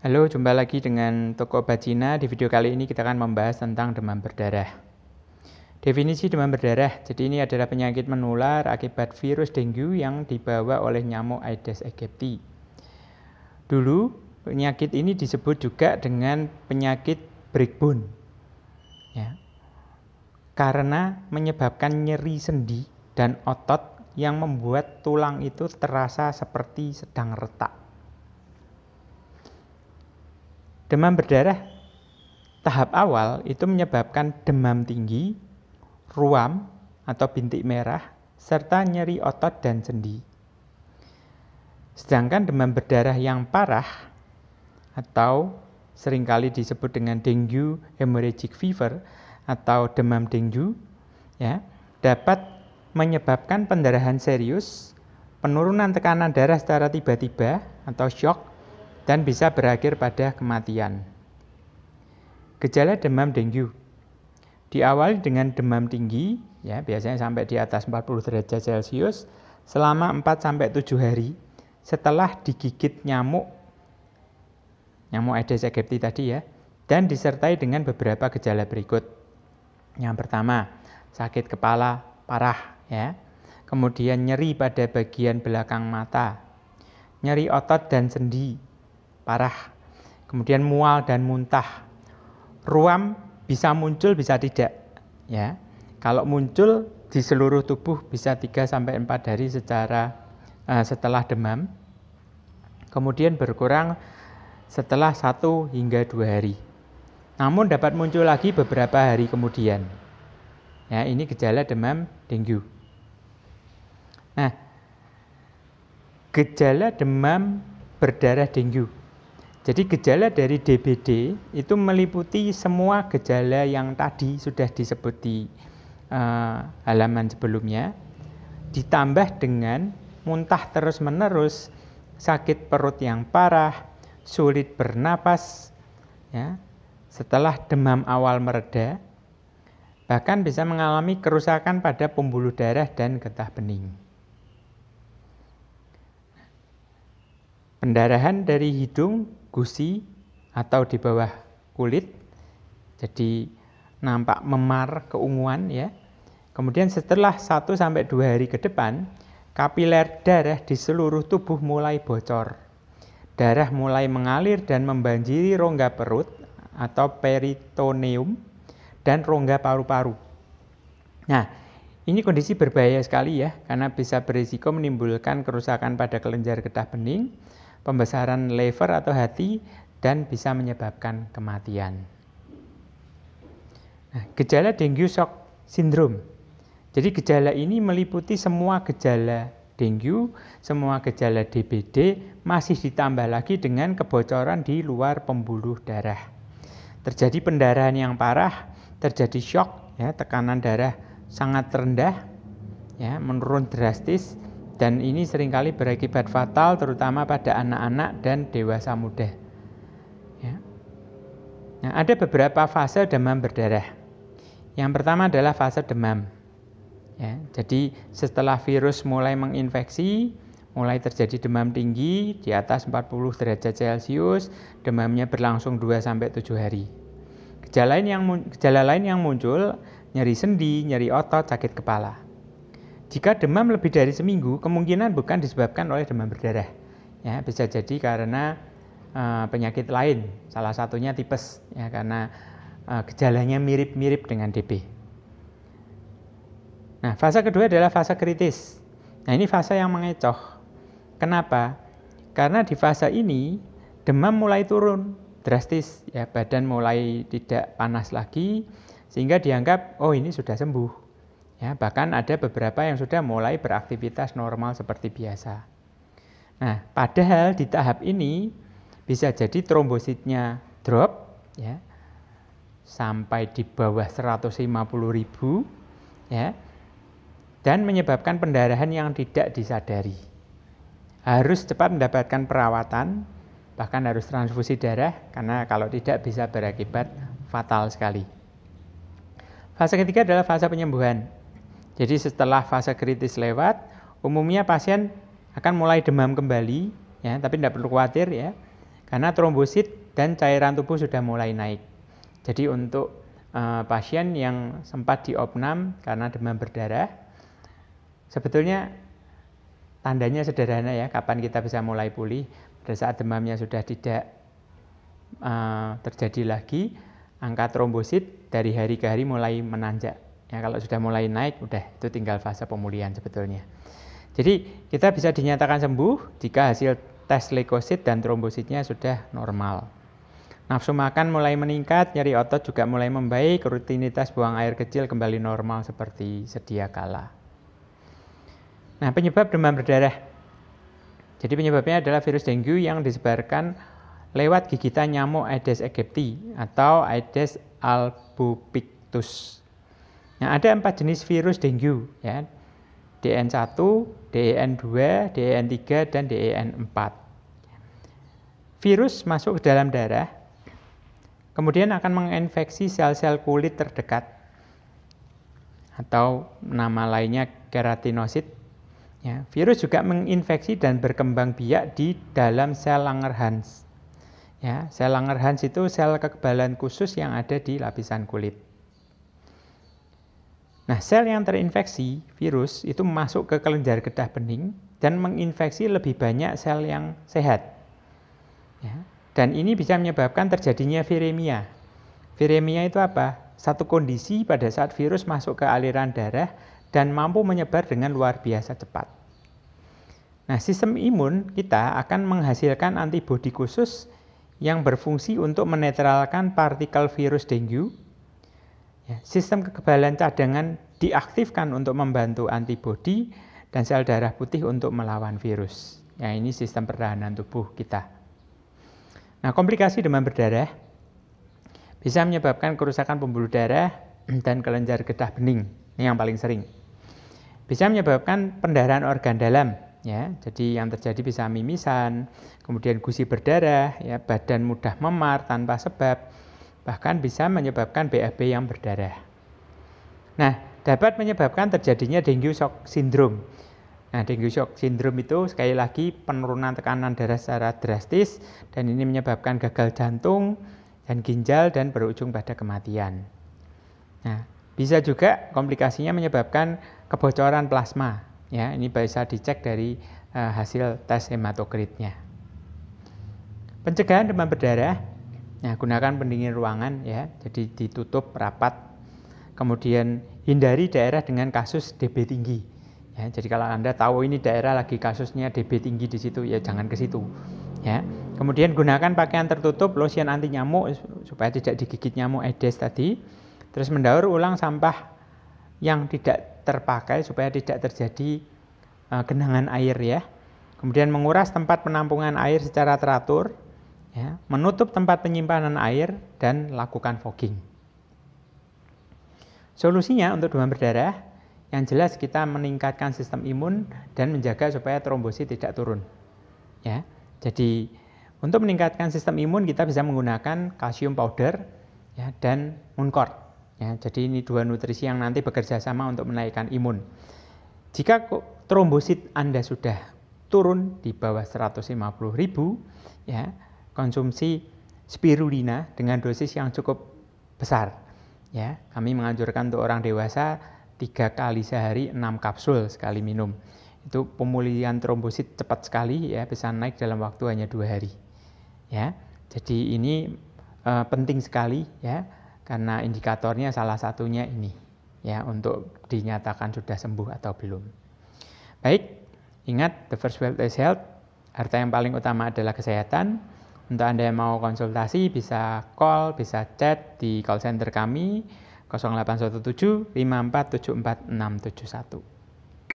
Halo, jumpa lagi dengan Toko Obat Cina. Di video kali ini kita akan membahas tentang demam berdarah. Definisi demam berdarah, jadi ini adalah penyakit menular akibat virus dengue yang dibawa oleh nyamuk Aedes aegypti. Dulu, penyakit ini disebut juga dengan penyakit breakbone. Ya. Karena menyebabkan nyeri sendi dan otot yang membuat tulang itu terasa seperti sedang retak. Demam berdarah tahap awal itu menyebabkan demam tinggi, ruam atau bintik merah, serta nyeri otot dan sendi. Sedangkan demam berdarah yang parah atau seringkali disebut dengan dengue hemorrhagic fever atau demam dengue, ya, dapat menyebabkan pendarahan serius, penurunan tekanan darah secara tiba-tiba atau shock, dan bisa berakhir pada kematian. Gejala demam dengue diawali dengan demam tinggi, ya, biasanya sampai di atas 40 derajat Celcius selama 4-7 hari setelah digigit nyamuk Aedes aegypti tadi, ya, dan disertai dengan beberapa gejala berikut. Yang pertama, sakit kepala parah, ya. Kemudian nyeri pada bagian belakang mata, nyeri otot dan sendi parah, kemudian mual dan muntah. Ruam bisa muncul, bisa tidak, ya. Kalau muncul di seluruh tubuh bisa 3-4 hari setelah demam. Kemudian berkurang setelah 1 hingga 2 hari. Namun dapat muncul lagi beberapa hari kemudian. Ya, ini gejala demam dengue. Nah, gejala demam berdarah dengue. Jadi gejala dari DBD itu meliputi semua gejala yang tadi sudah disebut di halaman sebelumnya, ditambah dengan muntah terus-menerus, sakit perut yang parah, sulit bernapas, ya, setelah demam awal mereda, bahkan bisa mengalami kerusakan pada pembuluh darah dan getah bening. Pendarahan dari hidung, gusi, atau di bawah kulit, jadi nampak memar, keunguan, ya. Kemudian setelah 1-2 hari ke depan, kapiler darah di seluruh tubuh mulai bocor. Darah mulai mengalir dan membanjiri rongga perut atau peritoneum dan rongga paru-paru. Nah, ini kondisi berbahaya sekali, ya, karena bisa berisiko menimbulkan kerusakan pada kelenjar getah bening, pembesaran lever atau hati, dan bisa menyebabkan kematian. Nah, gejala dengue shock syndrome. Jadi gejala ini meliputi semua gejala dengue, semua gejala DBD, masih ditambah lagi dengan kebocoran di luar pembuluh darah. Terjadi pendarahan yang parah, terjadi shock, ya, tekanan darah sangat rendah, ya, menurun drastis, dan ini seringkali berakibat fatal terutama pada anak-anak dan dewasa muda. Ya. Nah, ada beberapa fase demam berdarah. Yang pertama adalah fase demam. Ya, jadi setelah virus mulai menginfeksi, mulai terjadi demam tinggi di atas 40 derajat Celcius, demamnya berlangsung 2-7 hari. Gejala lain yang muncul, nyeri sendi, nyeri otot, sakit kepala. Jika demam lebih dari seminggu, kemungkinan bukan disebabkan oleh demam berdarah. Ya, bisa jadi karena penyakit lain, salah satunya tipes, ya, karena gejalanya mirip-mirip dengan DB. Nah, fase kedua adalah fase kritis. Nah, ini fase yang mengecoh. Kenapa? Karena di fase ini demam mulai turun drastis, ya, badan mulai tidak panas lagi, sehingga dianggap, oh, ini sudah sembuh. Ya, bahkan ada beberapa yang sudah mulai beraktivitas normal seperti biasa. Nah, padahal di tahap ini bisa jadi trombositnya drop, ya, sampai di bawah 150.000, ya, dan menyebabkan pendarahan yang tidak disadari. Harus cepat mendapatkan perawatan, bahkan harus transfusi darah, karena kalau tidak bisa berakibat fatal sekali. Fase ketiga adalah fase penyembuhan. Jadi setelah fase kritis lewat, umumnya pasien akan mulai demam kembali, ya, tapi tidak perlu khawatir, ya, karena trombosit dan cairan tubuh sudah mulai naik. Jadi untuk pasien yang sempat diopnam karena demam berdarah, sebetulnya tandanya sederhana ya, kapan kita bisa mulai pulih. Pada saat demamnya sudah tidak terjadi lagi, angka trombosit dari hari ke hari mulai menanjak. Ya, kalau sudah mulai naik, udah itu tinggal fase pemulihan sebetulnya. Jadi kita bisa dinyatakan sembuh jika hasil tes leukosit dan trombositnya sudah normal. Nafsu makan mulai meningkat, nyeri otot juga mulai membaik, rutinitas buang air kecil kembali normal seperti sedia kala. Nah, penyebab demam berdarah. Jadi penyebabnya adalah virus dengue yang disebarkan lewat gigitan nyamuk Aedes aegypti atau Aedes albopictus. Nah, ada 4 jenis virus dengue, ya. DN1, DEN2, DEN3, dan DEN4. Virus masuk ke dalam darah, kemudian akan menginfeksi sel-sel kulit terdekat, atau nama lainnya keratinosit. Ya, virus juga menginfeksi dan berkembang biak di dalam sel Langerhans. Ya, sel Langerhans itu sel kekebalan khusus yang ada di lapisan kulit. Nah, sel yang terinfeksi virus itu masuk ke kelenjar getah bening dan menginfeksi lebih banyak sel yang sehat. Ya, dan ini bisa menyebabkan terjadinya viremia. Viremia itu apa? Satu kondisi pada saat virus masuk ke aliran darah dan mampu menyebar dengan luar biasa cepat. Nah, sistem imun kita akan menghasilkan antibodi khusus yang berfungsi untuk menetralkan partikel virus dengue. Ya, sistem kekebalan cadangan diaktifkan untuk membantu antibodi dan sel darah putih untuk melawan virus. Ya, ini sistem pertahanan tubuh kita. Nah, komplikasi demam berdarah bisa menyebabkan kerusakan pembuluh darah dan kelenjar getah bening. Ini yang paling sering. Bisa menyebabkan pendarahan organ dalam. Ya, jadi yang terjadi bisa mimisan, kemudian gusi berdarah, ya, badan mudah memar tanpa sebab, bahkan bisa menyebabkan BAB yang berdarah. Nah, dapat menyebabkan terjadinya dengue shock syndrome. Nah, dengue shock syndrome itu sekali lagi penurunan tekanan darah secara drastis dan ini menyebabkan gagal jantung dan ginjal dan berujung pada kematian. Nah, bisa juga komplikasinya menyebabkan kebocoran plasma. Ya, ini bisa dicek dari hasil tes hematokritnya. Pencegahan demam berdarah. Nah, gunakan pendingin ruangan ya, jadi ditutup rapat. Kemudian hindari daerah dengan kasus DB tinggi. Ya, jadi kalau Anda tahu ini daerah lagi kasusnya DB tinggi di situ, ya jangan ke situ. Ya. Kemudian gunakan pakaian tertutup, lotion anti nyamuk supaya tidak digigit nyamuk Aedes tadi. Terus mendaur ulang sampah yang tidak terpakai supaya tidak terjadi genangan air ya. Kemudian menguras tempat penampungan air secara teratur. Ya, menutup tempat penyimpanan air dan lakukan fogging. Solusinya untuk demam berdarah, yang jelas kita meningkatkan sistem imun dan menjaga supaya trombosit tidak turun. Ya, jadi untuk meningkatkan sistem imun kita bisa menggunakan kalsium powder ya, dan Muncort. Ya, jadi ini 2 nutrisi yang nanti bekerja sama untuk menaikkan imun. Jika trombosit Anda sudah turun di bawah 150.000, ya, konsumsi spirulina dengan dosis yang cukup besar. Ya, kami menganjurkan untuk orang dewasa 3 kali sehari 6 kapsul sekali minum. Itu pemulihan trombosit cepat sekali ya, bisa naik dalam waktu hanya 2 hari. Ya, jadi ini penting sekali ya, karena indikatornya salah satunya ini ya, untuk dinyatakan sudah sembuh atau belum. Baik, ingat the first wealth is health. Harta yang paling utama adalah kesehatan. Untuk Anda yang mau konsultasi bisa call, bisa chat di call center kami 0817 5474 671.